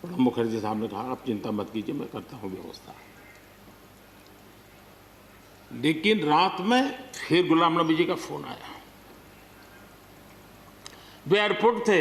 प्रणब मुखर्जी साहब ने कहा आप चिंता मत कीजिए, मैं करता हूं व्यवस्था। लेकिन रात में फिर गुलाम नबी जी का फोन आया। वे एयरपोर्ट थे।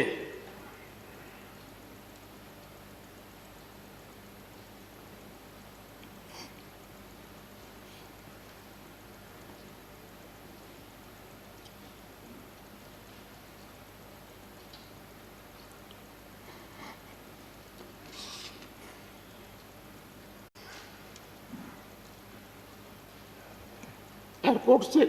एयरपोर्ट से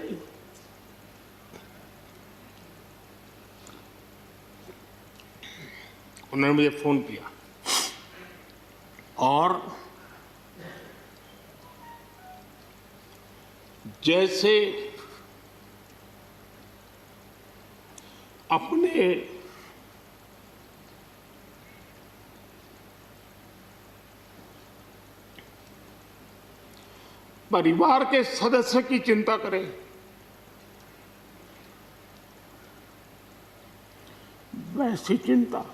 उन्होंने मुझे फोन किया और जैसे अपने परिवार के सदस्य की चिंता करें, वैसी चिंता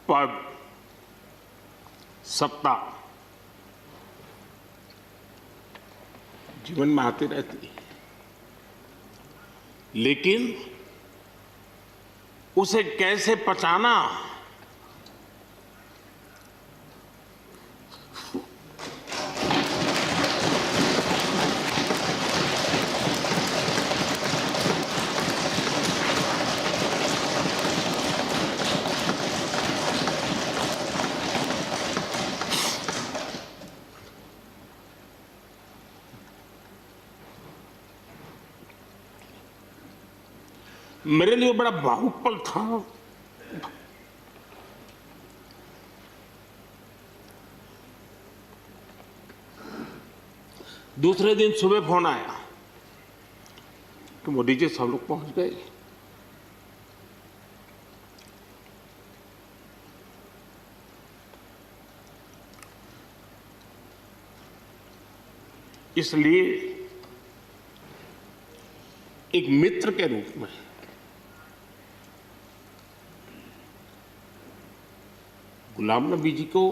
पद, सत्ता जीवन में आती रहती है, लेकिन उसे कैसे पचाना, मेरे लिए बड़ा भावुक पल था। दूसरे दिन सुबह फोन आया कि मोदी जी सब लोग पहुंच गए। इसलिए एक मित्र के रूप में गुलाम नबी जी को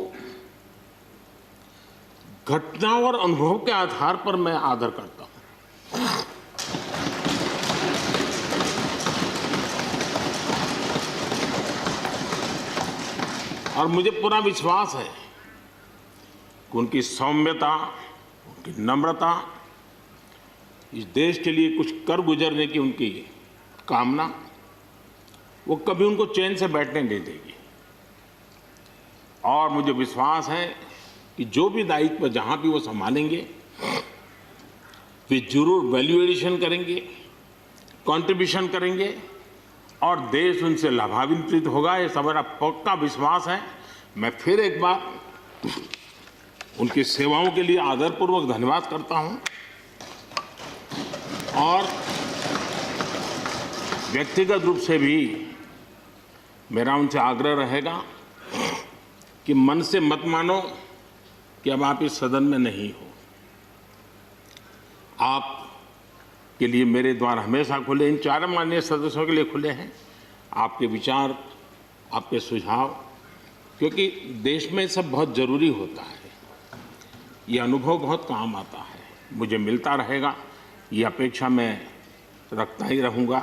घटना और अनुभव के आधार पर मैं आदर करता हूं। और मुझे पूरा विश्वास है कि उनकी सौम्यता, उनकी नम्रता, इस देश के लिए कुछ कर गुजरने की उनकी कामना, वो कभी उनको चैन से बैठने नहीं देगी। और मुझे विश्वास है कि जो भी दायित्व जहां भी वो संभालेंगे, वे जरूर वैल्यू एडिशन करेंगे, कंट्रीब्यूशन करेंगे और देश उनसे लाभान्वित होगा। ये सब मेरा पक्का विश्वास है। मैं फिर एक बार उनकी सेवाओं के लिए आदरपूर्वक धन्यवाद करता हूं और व्यक्तिगत रूप से भी मेरा उनसे आग्रह रहेगा कि मन से मत मानो कि अब आप इस सदन में नहीं हो। आप के लिए मेरे द्वार हमेशा खुले, इन चारों माननीय सदस्यों के लिए खुले हैं। आपके विचार, आपके सुझाव, क्योंकि देश में सब बहुत जरूरी होता है। ये अनुभव बहुत काम आता है, मुझे मिलता रहेगा, ये अपेक्षा मैं रखता ही रहूँगा।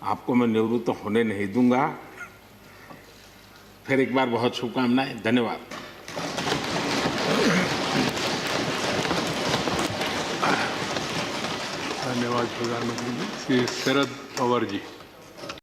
आपको मैं निवृत्त होने नहीं दूंगा। फिर एक बार बहुत शुभकामनाएं, धन्यवाद। धन्यवाद प्रधानमंत्री जी। श्री शरद पवार जी।